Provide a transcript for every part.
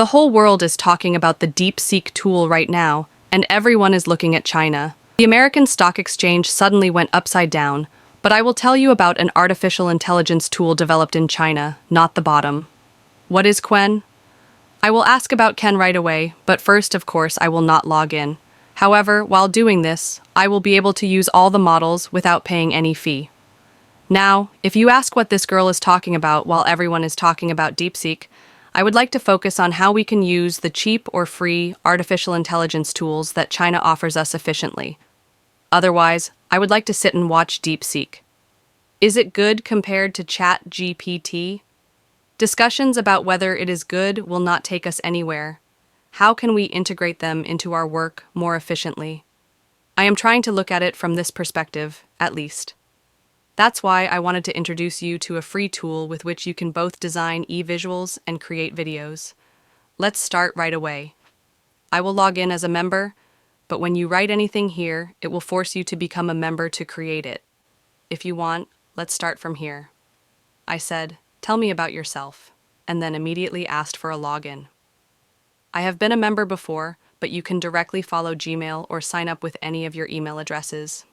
The whole world is talking about the DeepSeek tool right now, and everyone is looking at China. The American stock exchange suddenly went upside down, but I will tell you about an artificial intelligence tool developed in China, not the bottom. What is Qwen? I will ask about Ken right away, but first, of course, I will not log in. However, while doing this, I will be able to use all the models without paying any fee. Now, if you ask what this girl is talking about while everyone is talking about DeepSeek, I would like to focus on how we can use the cheap or free artificial intelligence tools that China offers us efficiently. Otherwise, I would like to sit and watch DeepSeek. Is it good compared to ChatGPT? Discussions about whether it is good will not take us anywhere. How can we integrate them into our work more efficiently? I am trying to look at it from this perspective, at least. That's why I wanted to introduce you to a free tool with which you can both design e-visuals and create videos. Let's start right away. I will log in as a member, but when you write anything here, it will force you to become a member to create it. If you want, let's start from here. I said, "Tell me about yourself," and then immediately asked for a login. I have been a member before, but you can directly follow Gmail or sign up with any of your email addresses.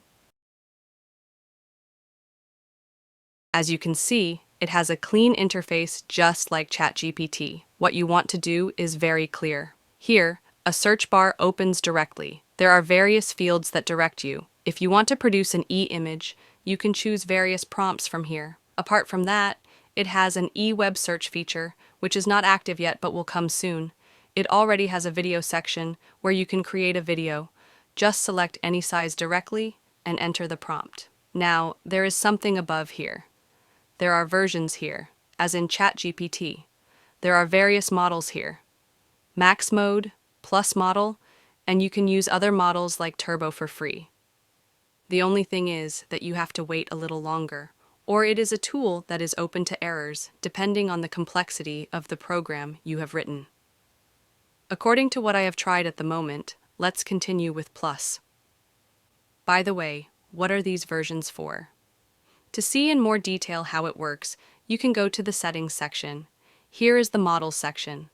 As you can see, it has a clean interface just like ChatGPT. What you want to do is very clear. Here, a search bar opens directly. There are various fields that direct you. If you want to produce an e-image, you can choose various prompts from here. Apart from that, it has an e-web search feature, which is not active yet but will come soon. It already has a video section where you can create a video. Just select any size directly and enter the prompt. Now, there is something above here. There are versions here, as in ChatGPT. There are various models here. Max mode, Plus model, and you can use other models like Turbo for free. The only thing is that you have to wait a little longer, or it is a tool that is open to errors depending on the complexity of the program you have written. According to what I have tried at the moment, let's continue with Plus. By the way, what are these versions for? To see in more detail how it works, you can go to the Settings section. Here is the Models section.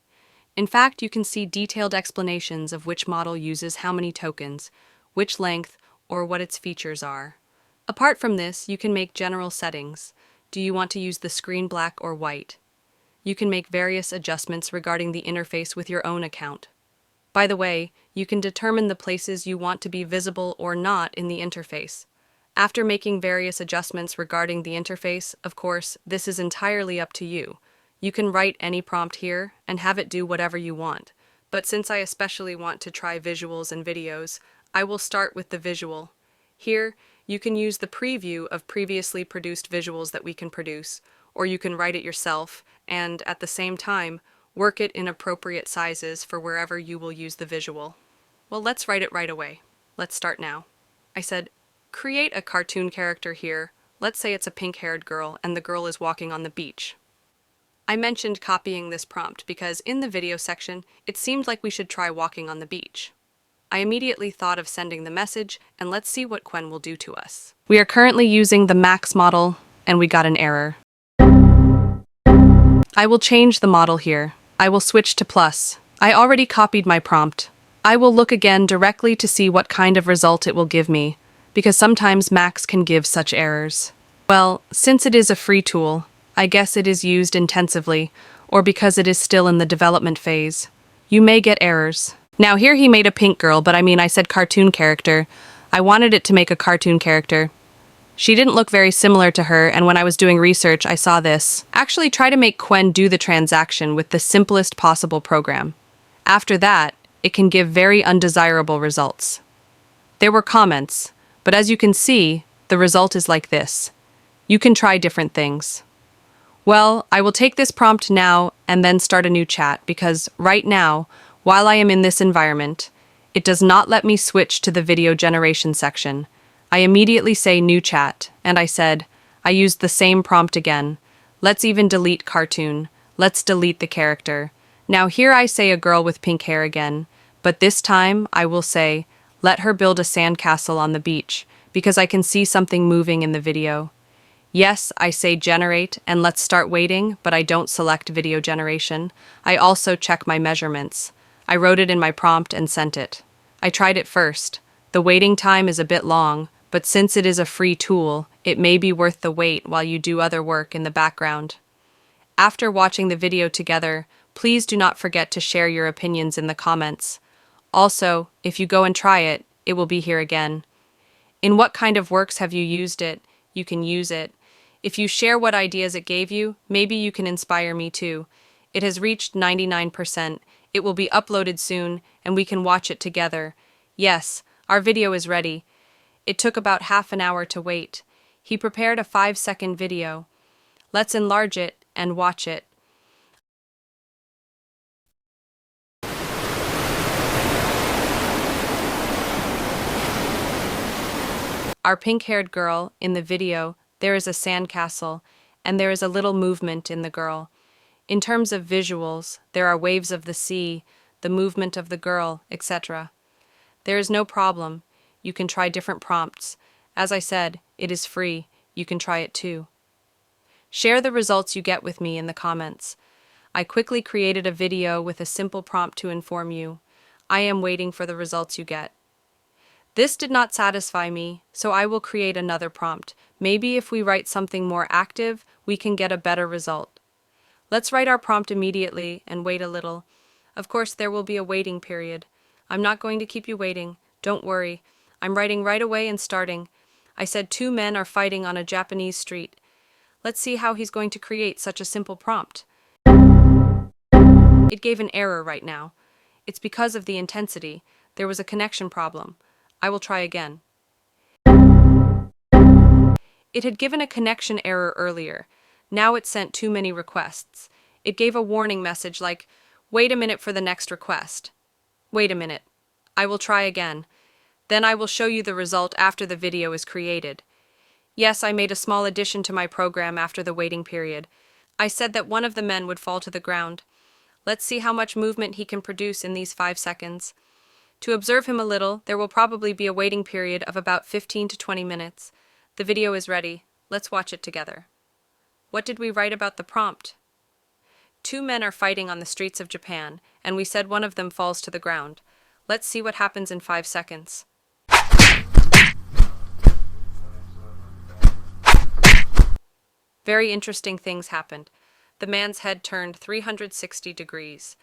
In fact, you can see detailed explanations of which model uses how many tokens, which length, or what its features are. Apart from this, you can make general settings. Do you want to use the screen black or white? You can make various adjustments regarding the interface with your own account. By the way, you can determine the places you want to be visible or not in the interface. After making various adjustments regarding the interface, of course, this is entirely up to you. You can write any prompt here and have it do whatever you want. But since I especially want to try visuals and videos, I will start with the visual. Here, you can use the preview of previously produced visuals that we can produce, or you can write it yourself and, at the same time, work it in appropriate sizes for wherever you will use the visual. Well, let's write it right away. Let's start now. I said, create a cartoon character here. Let's say it's a pink-haired girl and the girl is walking on the beach. I mentioned copying this prompt because in the video section, it seemed like we should try walking on the beach. I immediately thought of sending the message, and let's see what Qwen will do to us. We are currently using the Max model, and we got an error. I will change the model here. I will switch to Plus. I already copied my prompt. I will look again directly to see what kind of result it will give me, because sometimes Max can give such errors. Well, since it is a free tool, I guess it is used intensively, or because it is still in the development phase. You may get errors. Now here he made a pink girl, but I said cartoon character. I wanted it to make a cartoon character. She didn't look very similar to her, and when I was doing research, I saw this. Actually, try to make Qwen do the transaction with the simplest possible program. After that, it can give very undesirable results. There were comments, but as you can see, the result is like this. You can try different things. Well, I will take this prompt now and then start a new chat because right now, while I am in this environment, it does not let me switch to the video generation section. I immediately say new chat, and I said, I used the same prompt again. Let's even delete cartoon. Let's delete the character. Now here I say a girl with pink hair again, but this time I will say, let her build a sandcastle on the beach, because I can see something moving in the video. Yes, I say generate, and let's start waiting, but I don't select video generation. I also check my measurements. I wrote it in my prompt and sent it. I tried it first. The waiting time is a bit long, but since it is a free tool, it may be worth the wait while you do other work in the background. After watching the video together, please do not forget to share your opinions in the comments. Also, if you go and try it, it will be here again. In what kind of works have you used it? You can use it. If you share what ideas it gave you, maybe you can inspire me too. It has reached 99%. It will be uploaded soon, and we can watch it together. Yes, our video is ready. It took about half an hour to wait. He prepared a 5-second video. Let's enlarge it and watch it. Our pink-haired girl, in the video, there is a sandcastle, and there is a little movement in the girl. In terms of visuals, there are waves of the sea, the movement of the girl, etc. There is no problem. You can try different prompts. As I said, it is free. You can try it too. Share the results you get with me in the comments. I quickly created a video with a simple prompt to inform you. I am waiting for the results you get. This did not satisfy me, so I will create another prompt. Maybe if we write something more active, we can get a better result. Let's write our prompt immediately and wait a little. Of course, there will be a waiting period. I'm not going to keep you waiting. Don't worry. I'm writing right away and starting. I said 2 men are fighting on a Japanese street. Let's see how he's going to create such a simple prompt. It gave an error right now. It's because of the intensity. There was a connection problem. I will try again. It had given a connection error earlier. Now it sent too many requests. It gave a warning message like, wait a minute for the next request. Wait a minute. I will try again. Then I will show you the result after the video is created. Yes, I made a small addition to my program after the waiting period. I said that one of the men would fall to the ground. Let's see how much movement he can produce in these 5 seconds. To observe him a little, there will probably be a waiting period of about 15 to 20 minutes. The video is ready. Let's watch it together. What did we write about the prompt? 2 men are fighting on the streets of Japan, and we said one of them falls to the ground. Let's see what happens in 5 seconds. Very interesting things happened. The man's head turned 360 degrees.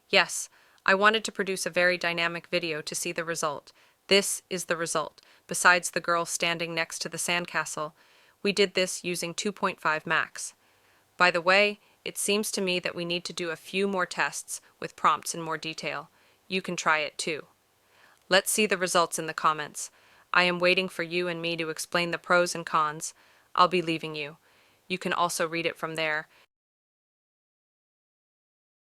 Yes, I wanted to produce a very dynamic video to see the result. This is the result, besides the girl standing next to the sandcastle. We did this using 2.5 Max. By the way, it seems to me that we need to do a few more tests with prompts in more detail. You can try it too. Let's see the results in the comments. I am waiting for you and me to explain the pros and cons. I'll be leaving you. You can also read it from there.